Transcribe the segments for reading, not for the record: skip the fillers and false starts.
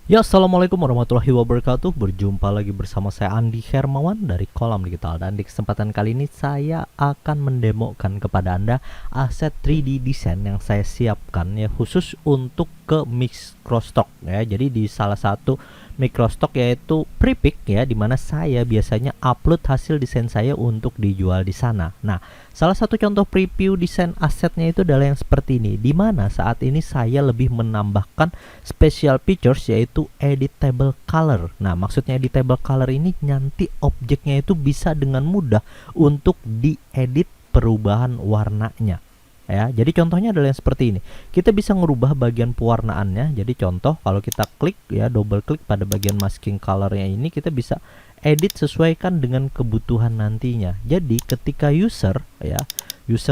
Ya, assalamualaikum warahmatullahi wabarakatuh. Berjumpa lagi bersama saya Andi Hermawan dari Kolam Digital. Dan di kesempatan kali ini saya akan mendemokan kepada Anda aset 3D desain yang saya siapkan ya, khusus untuk ke Microstock ya. Jadi di salah satu Microstock yaitu Prepic ya, dimana saya biasanya upload hasil desain saya untuk dijual di sana. Nah, salah satu contoh preview desain asetnya itu adalah yang seperti ini, dimana saat ini saya lebih menambahkan special features yaitu editable color. Nah, maksudnya editable color ini nanti objeknya itu bisa dengan mudah untuk diedit perubahan warnanya. Ya, jadi contohnya adalah yang seperti ini. Kita bisa merubah bagian pewarnaannya. Jadi contoh kalau kita klik ya, double klik pada bagian masking colornya ini, kita bisa edit sesuaikan dengan kebutuhan nantinya. Jadi ketika user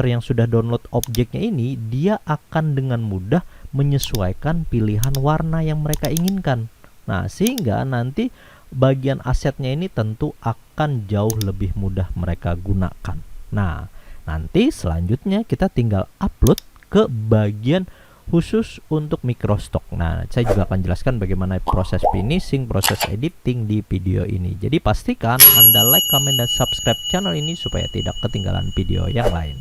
yang sudah download objeknya ini, dia akan dengan mudah menyesuaikan pilihan warna yang mereka inginkan. Nah, sehingga nanti bagian asetnya ini tentu akan jauh lebih mudah mereka gunakan. Nah, nanti selanjutnya kita tinggal upload ke bagian khusus untuk Microstock. Nah, saya juga akan jelaskan bagaimana proses finishing, proses editing di video ini. Jadi pastikan Anda like, comment, dan subscribe channel ini supaya tidak ketinggalan video yang lain.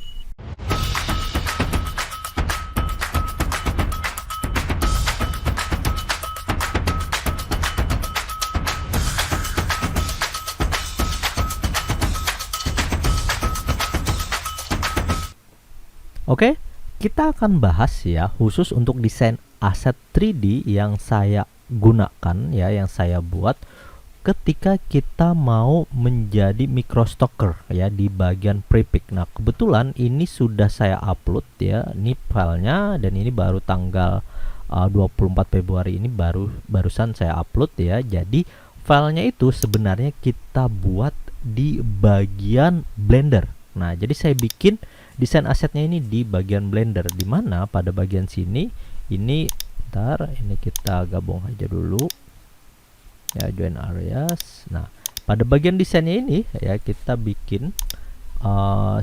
Oke, kita akan bahas ya khusus untuk desain aset 3D yang saya gunakan ya, yang saya buat ketika kita mau menjadi microstocker ya di bagian Prepic. Nah, kebetulan ini sudah saya upload ya, ini filenya, dan ini baru tanggal 24 Februari ini barusan saya upload ya. Jadi filenya itu sebenarnya kita buat di bagian Blender. Nah, jadi saya bikin desain asetnya ini di bagian Blender, dimana pada bagian sini ini, ini kita gabung aja dulu ya, join areas. Nah, pada bagian desainnya ini ya kita bikin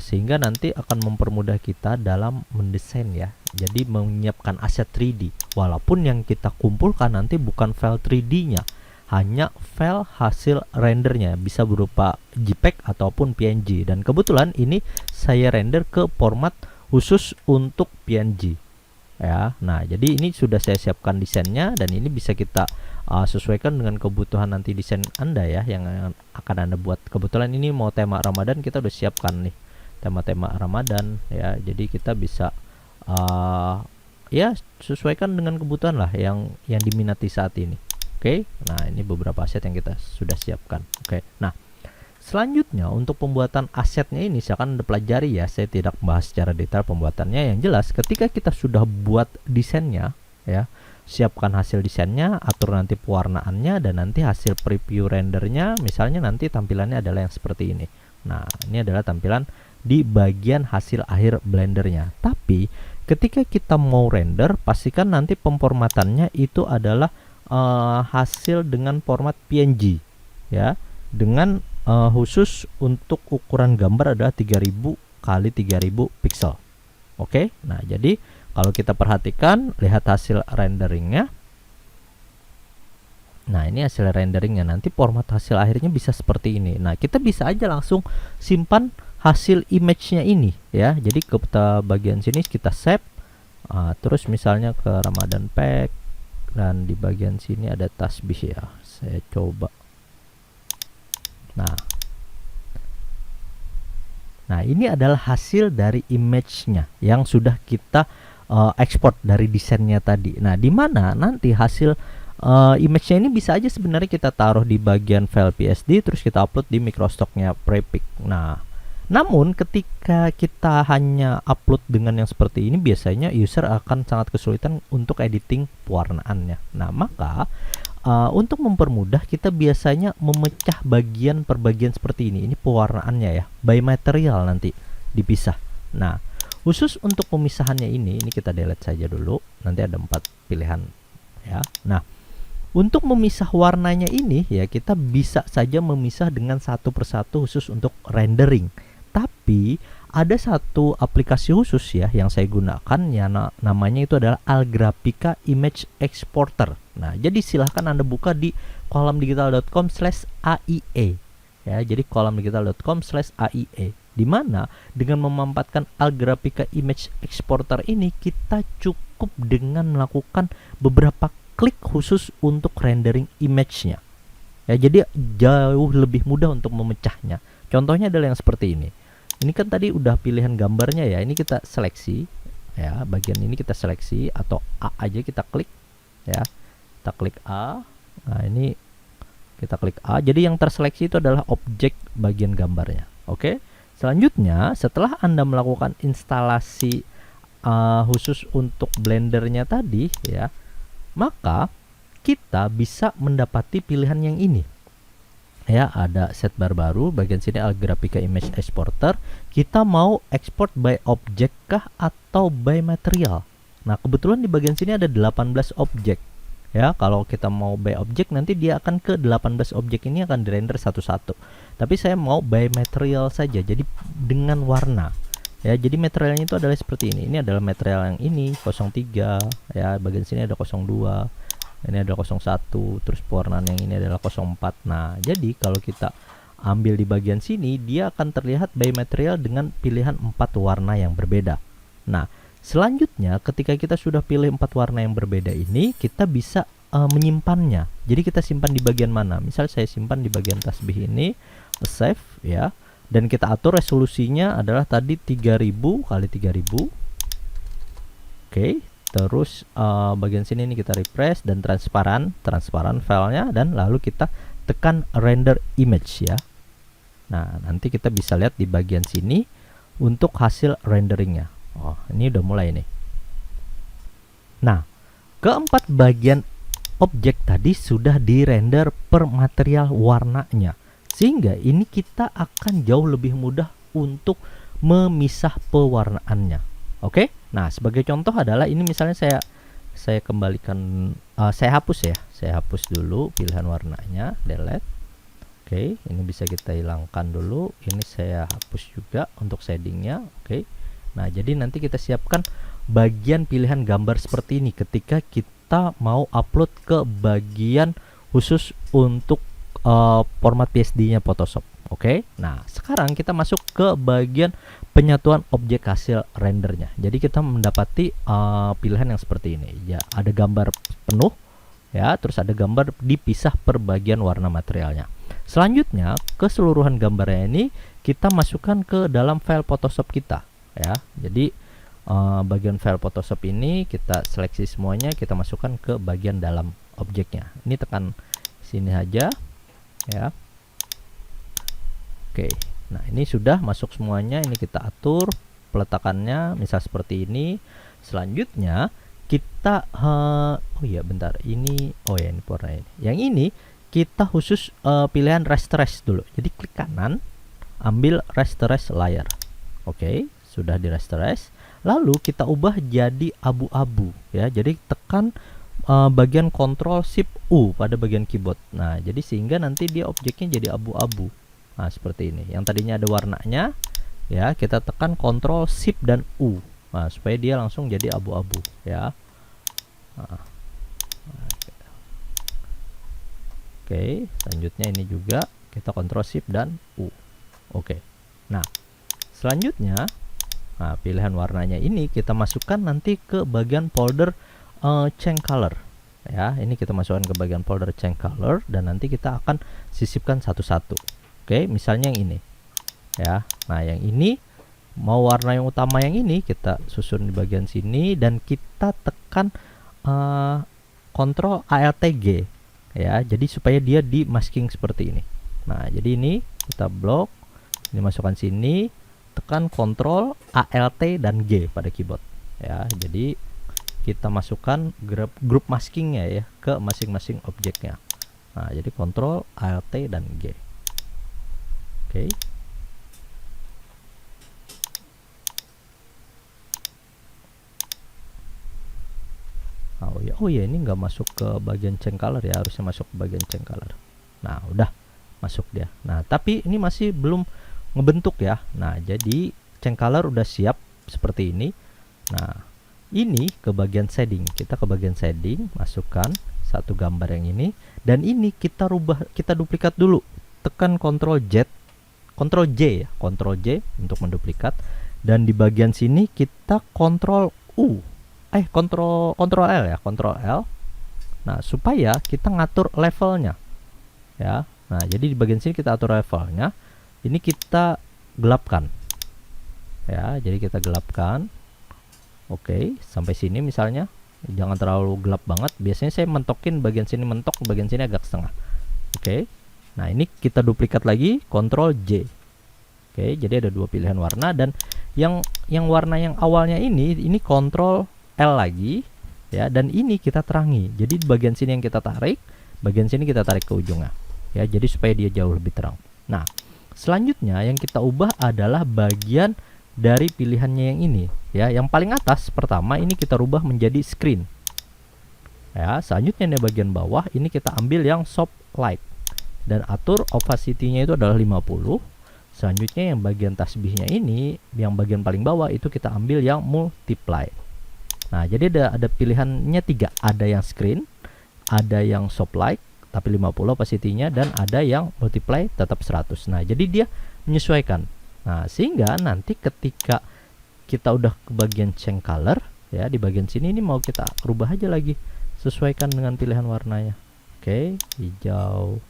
sehingga nanti akan mempermudah kita dalam mendesain ya. Jadi menyiapkan aset 3D, walaupun yang kita kumpulkan nanti bukan file 3D-nya, hanya file hasil rendernya, bisa berupa JPEG ataupun PNG. Dan kebetulan ini saya render ke format khusus untuk PNG ya. Nah, jadi ini sudah saya siapkan desainnya, dan ini bisa kita sesuaikan dengan kebutuhan nanti desain Anda ya, yang akan Anda buat. Kebetulan ini mau tema Ramadan, kita udah siapkan nih tema-tema Ramadan ya. Jadi kita bisa ya sesuaikan dengan kebutuhan lah yang diminati saat ini. Oke, nah ini beberapa aset yang kita sudah siapkan. Oke, nah selanjutnya untuk pembuatan asetnya ini saya akan pelajari ya. Saya tidak membahas secara detail pembuatannya. Yang jelas ketika kita sudah buat desainnya ya, siapkan hasil desainnya, atur nanti pewarnaannya, dan nanti hasil preview rendernya. Misalnya nanti tampilannya adalah yang seperti ini. Nah, ini adalah tampilan di bagian hasil akhir Blendernya. Tapi ketika kita mau render, pastikan nanti pemformatannya itu adalah hasil dengan format PNG ya, dengan khusus untuk ukuran gambar adalah 3000 kali 3000 pixel. Oke, nah jadi kalau kita perhatikan, lihat hasil renderingnya. Nah, ini hasil renderingnya, nanti format hasil akhirnya bisa seperti ini. Nah, kita bisa aja langsung simpan hasil image-nya ini ya. Jadi ke bagian sini kita save, terus misalnya ke Ramadan Pack, dan di bagian sini ada tasbih ya. Saya coba. Nah, ini adalah hasil dari image-nya yang sudah kita ekspor dari desainnya tadi. Nah, di mana nanti hasil image-nya ini bisa aja sebenarnya kita taruh di bagian file PSD, terus kita upload di Microstock-nya Prepic. Nah, namun ketika kita hanya upload dengan yang seperti ini, biasanya user akan sangat kesulitan untuk editing pewarnaannya. Nah, maka untuk mempermudah, kita biasanya memecah bagian per bagian seperti ini. Ini pewarnaannya ya, by material nanti dipisah. Nah, khusus untuk pemisahannya ini kita delete saja dulu. Nanti ada 4 pilihan ya. Nah, untuk memisah warnanya ini ya, kita bisa saja memisah dengan satu persatu khusus untuk rendering. Tapi ada satu aplikasi khusus ya yang saya gunakan ya, namanya itu adalah Algraphica Image Exporter. Nah, jadi silahkan Anda buka di kolamdigital.com/AIE ya. Jadi kolamdigital.com/AIE, di mana dengan memanfaatkan Algraphica Image Exporter ini kita cukup dengan melakukan beberapa klik khusus untuk rendering image-nya. Ya, jadi jauh lebih mudah untuk memecahnya. Contohnya adalah yang seperti ini. Ini kan tadi udah pilihan gambarnya ya. Ini kita seleksi ya, bagian ini kita seleksi atau A aja kita klik ya. Kita klik A. Nah, ini kita klik A. Jadi yang terseleksi itu adalah objek bagian gambarnya. Oke. Selanjutnya, setelah Anda melakukan instalasi khusus untuk Blendernya tadi ya, maka kita bisa mendapati pilihan yang ini. Ya, ada set bar baru, bagian sini Algraphica Image Exporter. Kita mau export by object kah atau by material? Nah, kebetulan di bagian sini ada 18 objek. Ya, kalau kita mau by object nanti dia akan ke 18 objek ini akan dirender satu-satu. Tapi saya mau by material saja, jadi dengan warna. Ya, jadi materialnya itu adalah seperti ini. Ini adalah material yang ini 03 ya, bagian sini ada 02. Ini adalah 01, terus pewarnaan yang ini adalah 04. Nah, jadi kalau kita ambil di bagian sini, dia akan terlihat by material dengan pilihan 4 warna yang berbeda. Nah, selanjutnya ketika kita sudah pilih 4 warna yang berbeda ini, kita bisa menyimpannya. Jadi kita simpan di bagian mana? Misal saya simpan di bagian tasbih ini, save ya. Dan kita atur resolusinya adalah tadi 3000 kali 3000. Oke. Terus bagian sini ini kita refresh dan transparan filenya, dan lalu kita tekan render image ya. Nah, nanti kita bisa lihat di bagian sini untuk hasil renderingnya. Oh, ini udah mulai nih. Nah, keempat bagian objek tadi sudah dirender per material warnanya, sehingga ini kita akan jauh lebih mudah untuk memisah pewarnaannya. Oke. Nah, sebagai contoh adalah ini misalnya saya kembalikan, saya hapus ya. Saya hapus dulu pilihan warnanya, delete. Oke, ini bisa kita hilangkan dulu. Ini saya hapus juga untuk shadingnya. Oke. Nah, jadi nanti kita siapkan bagian pilihan gambar seperti ini ketika kita mau upload ke bagian khusus untuk format PSD-nya Photoshop. Oke. Nah, sekarang kita masuk ke bagian penyatuan objek hasil rendernya. Jadi kita mendapati pilihan yang seperti ini. Ya, ada gambar penuh ya, terus ada gambar dipisah per bagian warna materialnya. Selanjutnya, keseluruhan gambarnya ini kita masukkan ke dalam file Photoshop kita ya. Jadi bagian file Photoshop ini kita seleksi semuanya, kita masukkan ke bagian dalam objeknya. Ini tekan sini aja ya. Oke, nah ini sudah masuk semuanya. Ini kita atur peletakannya, misal seperti ini. Selanjutnya kita oh iya bentar, ini oh ya ini warna ini. Yang ini kita khusus pilihan rasterize dulu. Jadi klik kanan, ambil rasterize layer. Oke, sudah di rasterize. Lalu kita ubah jadi abu-abu ya. Jadi tekan bagian Ctrl Shift U pada bagian keyboard. Nah, jadi sehingga nanti dia objeknya jadi abu-abu. Nah, seperti ini. Yang tadinya ada warnanya ya, kita tekan Ctrl Shift dan U. Nah, supaya dia langsung jadi abu-abu ya. Nah. Oke, selanjutnya ini juga kita Ctrl Shift dan U. Oke. Nah, selanjutnya pilihan warnanya ini kita masukkan nanti ke bagian folder change color ya. Ini kita masukkan ke bagian folder change color dan nanti kita akan sisipkan satu-satu. Oke, misalnya yang ini ya. Nah, yang ini mau warna yang utama yang ini kita susun di bagian sini dan kita tekan Ctrl Alt G ya. Jadi supaya dia di masking seperti ini. Nah, jadi ini kita blok, ini masukkan sini, tekan Ctrl Alt dan G pada keyboard ya. Jadi kita masukkan grup maskingnya ya ke masing-masing objeknya. Nah, jadi Ctrl Alt dan G. Oke. Oh ya ini nggak masuk ke bagian change color ya, harusnya masuk ke bagian change color. Nah, udah masuk dia. Nah, tapi ini masih belum ngebentuk ya. Nah, jadi change color udah siap seperti ini. Nah, ini ke bagian shading. Kita ke bagian shading, masukkan satu gambar yang ini, dan ini kita rubah, kita duplikat dulu. Tekan Ctrl J ya, Ctrl J untuk menduplikat. Dan di bagian sini kita Ctrl L ya, Ctrl L. Nah, supaya kita ngatur levelnya ya. Nah, jadi di bagian sini kita atur levelnya. Ini kita gelapkan ya, jadi kita gelapkan. Oke, sampai sini misalnya, jangan terlalu gelap banget. Biasanya saya mentokin bagian sini mentok, bagian sini agak setengah. Oke, nah ini kita duplikat lagi, Ctrl J. Oke, jadi ada dua pilihan warna, dan yang warna yang awalnya ini Ctrl L lagi ya, dan ini kita terangi. Jadi di bagian sini yang kita tarik, bagian sini kita tarik ke ujungnya ya, jadi supaya dia jauh lebih terang. Nah, selanjutnya yang kita ubah adalah bagian dari pilihannya yang ini ya, yang paling atas pertama ini kita rubah menjadi screen ya. Selanjutnya di bagian bawah ini kita ambil yang soft light dan atur opacity-nya itu adalah 50. Selanjutnya yang bagian tasbihnya ini, yang bagian paling bawah itu kita ambil yang multiply. Nah, jadi ada pilihannya 3, ada yang screen, ada yang soft light tapi 50 opacity-nya, dan ada yang multiply tetap 100. Nah, jadi dia menyesuaikan. Nah, sehingga nanti ketika kita udah ke bagian change color ya, di bagian sini ini mau kita rubah aja lagi, sesuaikan dengan pilihan warnanya. Oke, hijau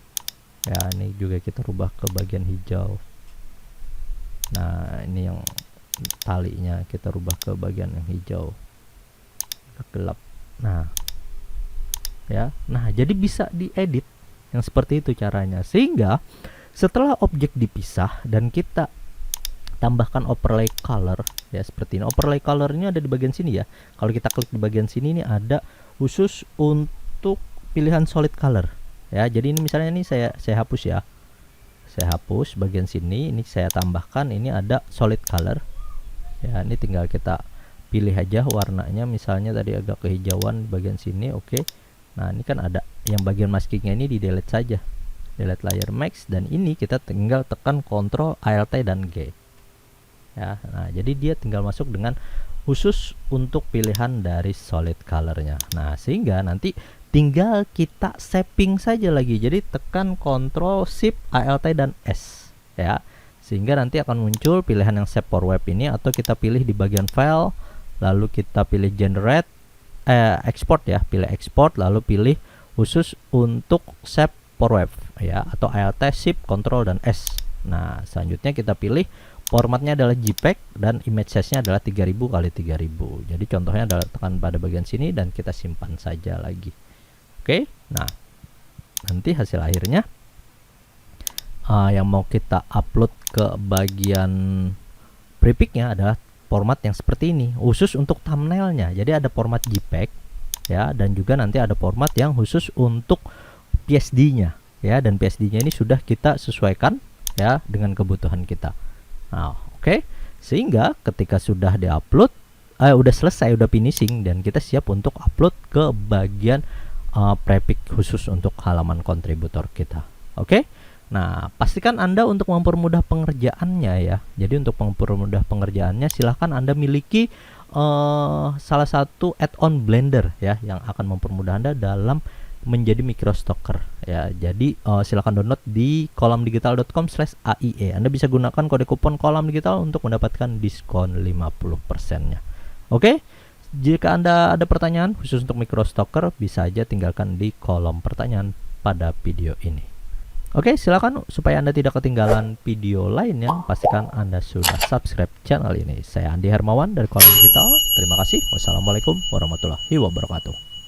ya, ini juga kita rubah ke bagian hijau. Nah, ini yang talinya kita rubah ke bagian yang hijau, gelap. Nah ya, nah jadi bisa diedit yang seperti itu caranya. Sehingga setelah objek dipisah dan kita tambahkan overlay color ya, seperti ini. Overlay colornya ada di bagian sini ya. Kalau kita klik di bagian sini, ini ada khusus untuk pilihan solid color ya. Jadi ini misalnya ini saya hapus ya, saya hapus bagian sini, ini saya tambahkan, ini ada solid color ya. Ini tinggal kita pilih aja warnanya, misalnya tadi agak kehijauan bagian sini. Oke, nah ini kan ada yang bagian maskingnya, ini di delete saja, delete layer mask, dan ini kita tinggal tekan Ctrl Alt dan G ya. Nah, jadi dia tinggal masuk dengan khusus untuk pilihan dari solid colornya. Nah, sehingga nanti tinggal kita shaping saja lagi. Jadi tekan Ctrl Shift Alt dan S ya, sehingga nanti akan muncul pilihan yang shape for web ini, atau kita pilih di bagian file, lalu kita pilih generate export ya, pilih export, lalu pilih khusus untuk shape for web ya, atau Alt Shift Ctrl dan S. Nah, selanjutnya kita pilih formatnya adalah JPEG dan image size-nya adalah 3000 x 3000. Jadi contohnya adalah tekan pada bagian sini dan kita simpan saja lagi. Oke, nah nanti hasil akhirnya yang mau kita upload ke bagian prepic-nya adalah format yang seperti ini, khusus untuk thumbnailnya. Jadi ada format JPEG ya, dan juga nanti ada format yang khusus untuk PSD-nya ya, dan PSD-nya ini sudah kita sesuaikan ya dengan kebutuhan kita. Nah, oke, sehingga ketika sudah diupload, udah selesai, udah finishing, dan kita siap untuk upload ke bagian prepic khusus untuk halaman kontributor kita. Oke, nah pastikan Anda untuk mempermudah pengerjaannya ya. Jadi untuk mempermudah pengerjaannya, silahkan Anda miliki salah satu add-on Blender ya, yang akan mempermudah Anda dalam menjadi microstocker ya. Jadi silakan download di kolamdigital.com/AIE. Anda bisa gunakan kode kupon Kolam Digital untuk mendapatkan diskon 50%-nya. Oke, jika Anda ada pertanyaan khusus untuk microstocker, bisa aja tinggalkan di kolom pertanyaan pada video ini. Oke, silakan supaya Anda tidak ketinggalan video lainnya, pastikan Anda sudah subscribe channel ini. Saya Andi Hermawan dari Kolam Digital. Terima kasih. Wassalamualaikum warahmatullahi wabarakatuh.